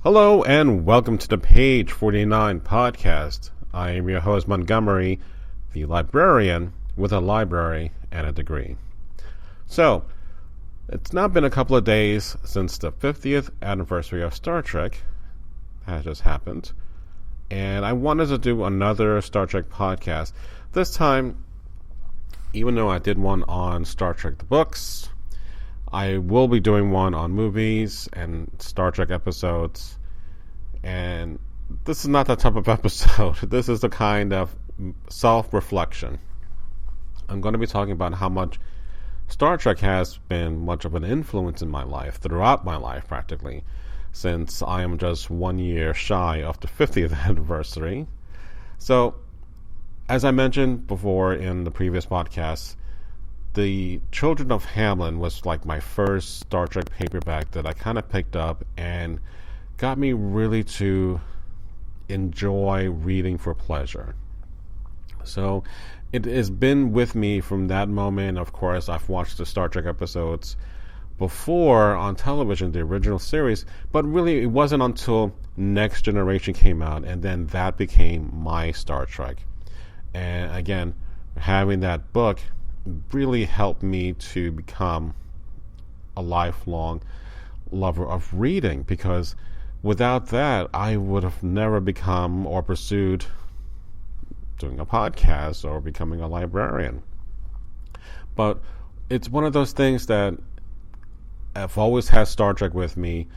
Hello and welcome to the Page 49 podcast. I am your host Montgomery, the librarian with a library and a degree. So, it's now been a couple of days since the 50th anniversary of Star Trek has just happened, and I wanted to do another Star Trek podcast. This time, even though I did one on Star Trek the books, I will be doing one on movies and Star Trek episodes, and this is not that type of episode. This is the kind of self-reflection. I'm going to be talking about how much Star Trek has been much of an influence in my life, throughout my life practically, since I am just 1 year shy of the 50th anniversary. So, as I mentioned before in the previous podcast, The Children of Hamelin was like my first Star Trek paperback that I kind of picked up and got me really to enjoy reading for pleasure. So it has been with me from that moment. Of course, I've watched the Star Trek episodes before on television, the original series, but really it wasn't until Next Generation came out, and then that became my Star Trek. And again, having that book really helped me to become a lifelong lover of reading, because without that, I would have never become or pursued doing a podcast or becoming a librarian. But it's one of those things that I've always had Star Trek with me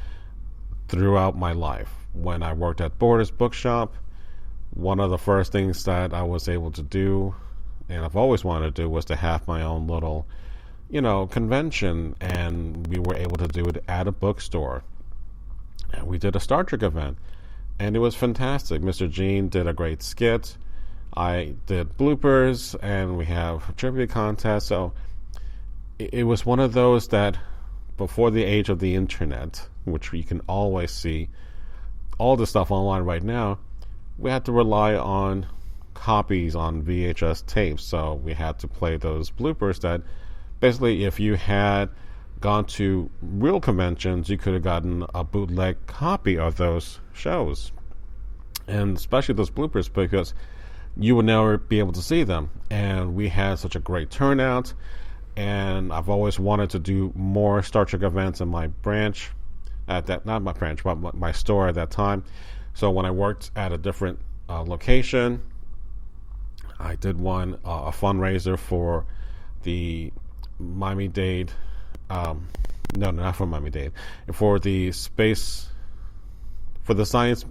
throughout my life. When I worked at Borders Bookshop, one of the first things that I was able to do, and I've always wanted to do, was to have my own little, convention, and we were able to do it at a bookstore. And we did a Star Trek event, and it was fantastic. Mr. Gene did a great skit. I did bloopers, and we have a trivia contest. So it was one of those that, before the age of the internet, which you can always see all the stuff online right now, we had to rely on copies on VHS tapes. So we had to play those bloopers that basically, if you had gone to real conventions, you could have gotten a bootleg copy of those shows, and especially those bloopers, because you would never be able to see them. And we had such a great turnout, and I've always wanted to do more Star Trek events in my branch at that, not my branch, but my store at that time. So when I worked at a different location, I did a fundraiser for the Miami-Dade, no, not for Miami-Dade, for the space, for the science,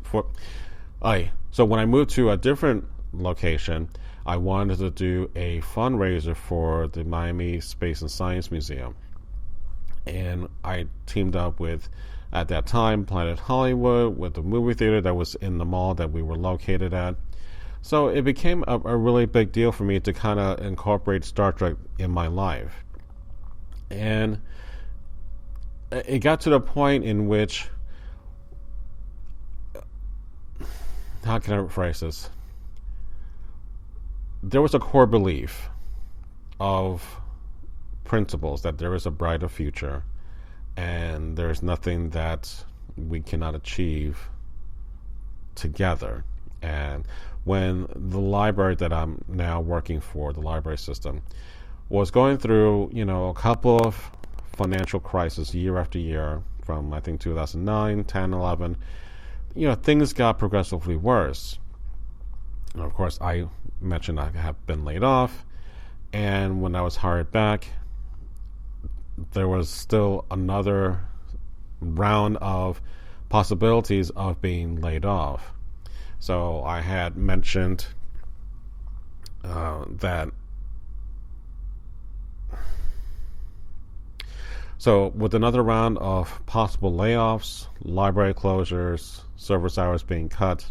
so when I moved to a different location, I wanted to do a fundraiser for the Miami Space and Science Museum. And I teamed up with, at that time, Planet Hollywood, with the movie theater that was in the mall that we were located at. So it became a really big deal for me to kind of incorporate Star Trek in my life. And it got to the point in which, how can I phrase this? There was a core belief of principles that there is a brighter future, and there's nothing that we cannot achieve together. And when the library that I'm now working for, the library system, was going through, a couple of financial crises year after year, from I think 2009, 10, 11, things got progressively worse. And of course, I mentioned I have been laid off, and when I was hired back, there was still another round of possibilities of being laid off. So I had mentioned that. So with another round of possible layoffs, library closures, service hours being cut,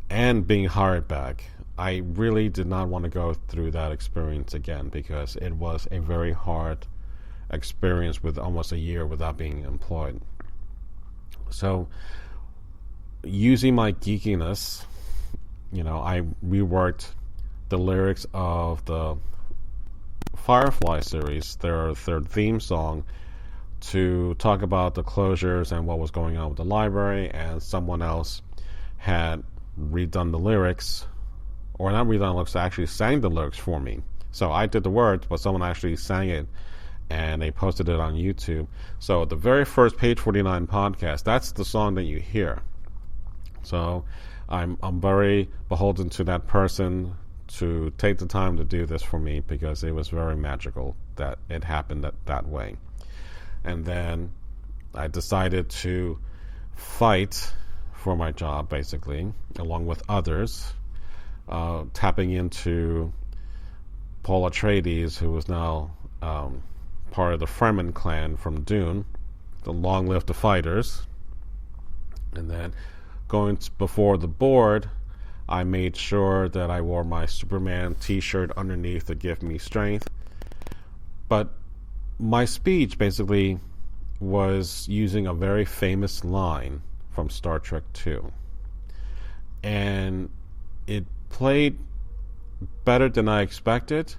and being hired back, I really did not want to go through that experience again, because it was a very hard experience with almost a year without being employed. So using my geekiness, I reworked the lyrics of the Firefly series, their theme song, to talk about the closures and what was going on with the library, and someone else had redone the lyrics, or not redone the lyrics, actually sang the lyrics for me. So I did the words, but someone actually sang it, and they posted it on YouTube. So the very first Page 49 podcast, that's the song that you hear. So I'm very beholden to that person to take the time to do this for me, because it was very magical that it happened that way. And then I decided to fight for my job, basically, along with others, tapping into Paul Atreides, who was now part of the Fremen clan from Dune, the Long Live the Fighters. And then going before the board, I made sure that I wore my Superman t-shirt underneath to give me strength. But my speech basically was using a very famous line from Star Trek II. And it played better than I expected,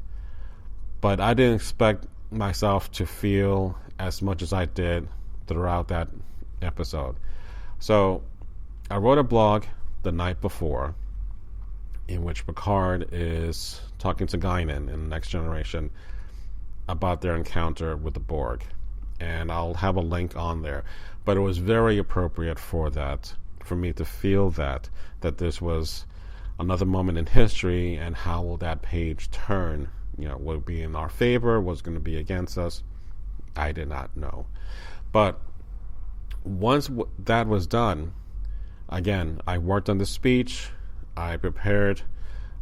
but I didn't expect myself to feel as much as I did throughout that episode. So I wrote a blog the night before in which Picard is talking to Guinan in the Next Generation about their encounter with the Borg. And I'll have a link on there. But it was very appropriate for that, for me to feel that this was another moment in history, and how will that page turn? Will it be in our favor? Was it going to be against us? I did not know. But once that was done, again, I worked on the speech. I prepared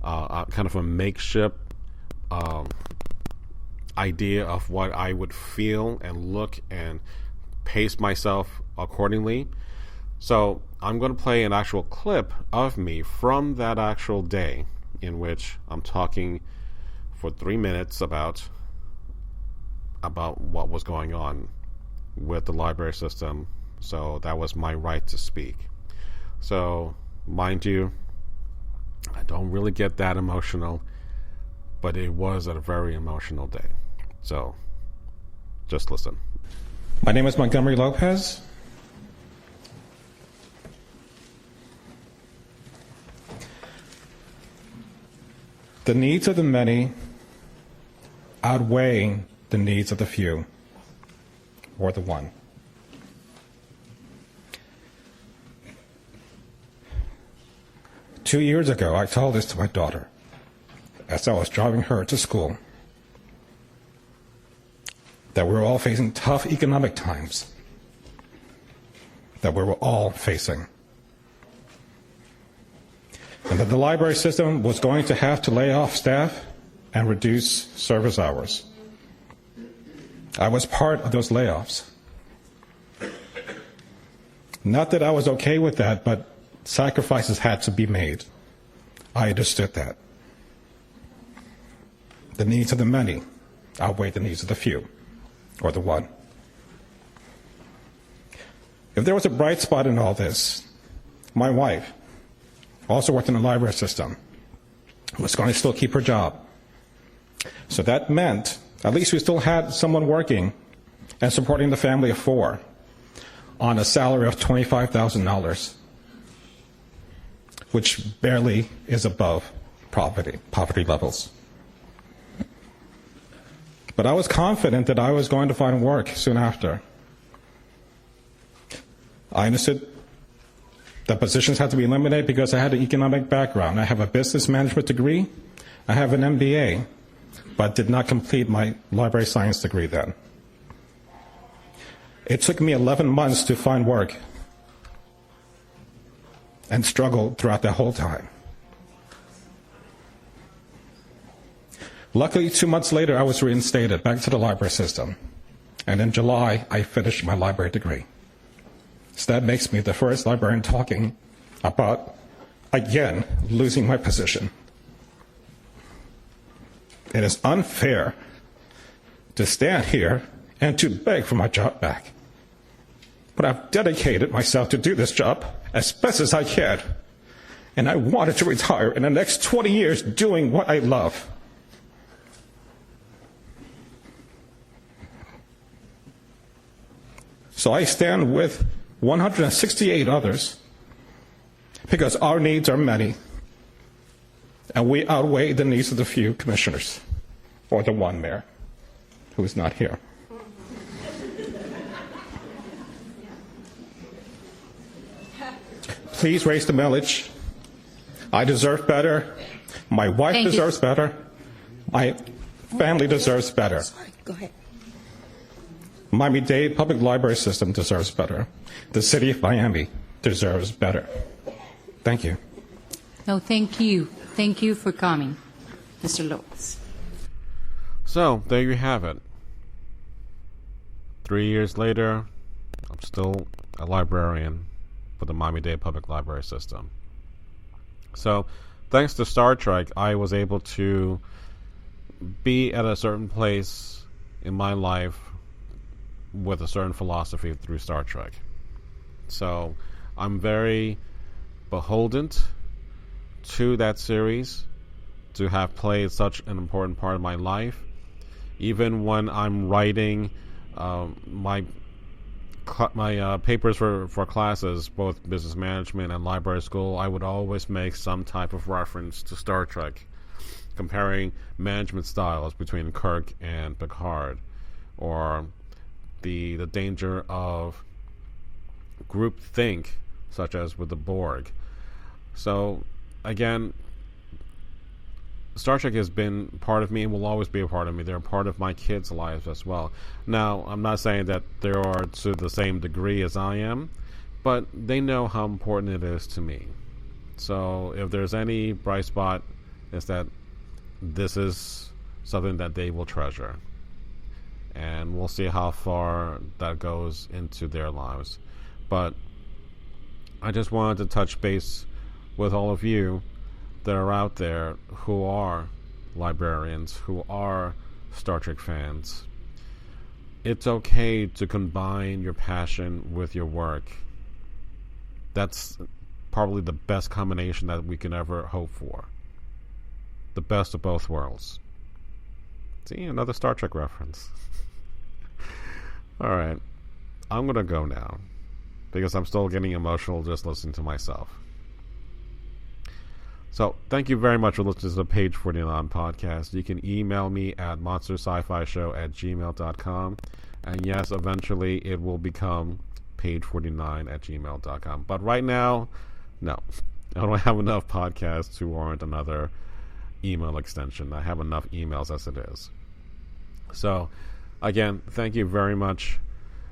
kind of a makeshift idea of what I would feel and look, and pace myself accordingly. So I'm going to play an actual clip of me from that actual day, in which I'm talking for 3 minutes about what was going on with the library system. So that was my right to speak. So mind you, I don't really get that emotional, but it was a very emotional day. So just listen. My name is Montgomery Lopez. The needs of the many outweigh the needs of the few, or the one. Two years ago, I told this to my daughter as I was driving her to school, that we were all facing tough economic times, that we were all facing, and that the library system was going to have to lay off staff and reduce service hours. I was part of those layoffs. Not that I was okay with that, but sacrifices had to be made. I understood that. The needs of the many outweigh the needs of the few, or the one. If there was a bright spot in all this, my wife also worked in the library system, was going to still keep her job. So that meant at least we still had someone working and supporting the family of four on a salary of $25,000, which barely is above poverty levels. But I was confident that I was going to find work soon after. I understood that positions had to be eliminated because I had an economic background. I have a business management degree. I have an MBA, but did not complete my library science degree then. It took me 11 months to find work and struggled throughout that whole time. Luckily, 2 months later, I was reinstated back to the library system. And in July, I finished my library degree. So that makes me the first librarian talking about, again, losing my position. It is unfair to stand here and to beg for my job back. But I've dedicated myself to do this job as best as I can. And I wanted to retire in the next 20 years doing what I love. So I stand with 168 others because our needs are many, and we outweigh the needs of the few commissioners, or the one mayor, who is not here. Please raise the millage. I deserve better. My wife deserves better. My family deserves better. Sorry, go ahead. Miami-Dade Public Library System deserves better. The city of Miami deserves better. Thank you. No, thank you. Thank you for coming, Mr. Lopez. So, there you have it. 3 years later, I'm still a librarian for the Miami-Dade Public Library System. So, thanks to Star Trek, I was able to be at a certain place in my life with a certain philosophy through Star Trek. So, I'm very beholden to that series, to have played such an important part of my life. Even when I'm writing my papers for classes, both business management and library school, I would always make some type of reference to Star Trek, comparing management styles between Kirk and Picard, or the danger of groupthink, such as with the Borg. So, again, Star Trek has been part of me and will always be a part of me. They're a part of my kids' lives as well. Now, I'm not saying that they are to the same degree as I am, but they know how important it is to me. So, if there's any bright spot, it's that this is something that they will treasure. And we'll see how far that goes into their lives. But I just wanted to touch base with all of you that are out there who are librarians, who are Star Trek fans. It's okay to combine your passion with your work. That's probably the best combination that we can ever hope for. The best of both worlds. See, another Star Trek reference. All right, I'm going to go now because I'm still getting emotional just listening to myself. So, thank you very much for listening to the Page 49 podcast. You can email me at monstersci-fi show@gmail.com. And yes, eventually it will become page49@gmail.com. But right now, no. I don't have enough podcasts to warrant another email extension. I have enough emails as it is. So, again, thank you very much.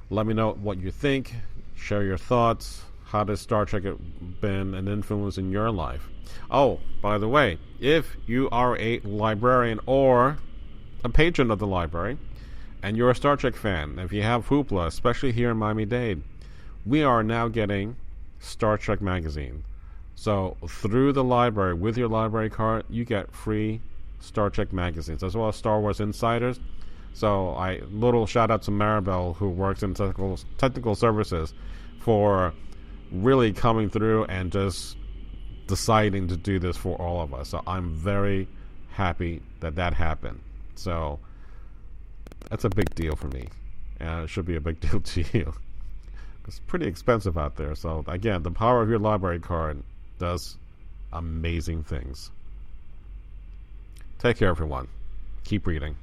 Let me know what you think. Share your thoughts. How does Star Trek have been an influence in your life? Oh, by the way, if you are a librarian or a patron of the library, and you're a Star Trek fan, if you have Hoopla, especially here in Miami-Dade, we are now getting Star Trek magazine. So through the library, with your library card, you get free Star Trek magazines, as well as Star Wars Insiders. So little shout out to Maribel, who works in technical services, for really coming through and just deciding to do this for all of us. So I'm very happy that happened. So that's a big deal for me, and it should be a big deal to you. It's pretty expensive out there. So again, the power of your library card does amazing things. Take care, everyone. Keep reading.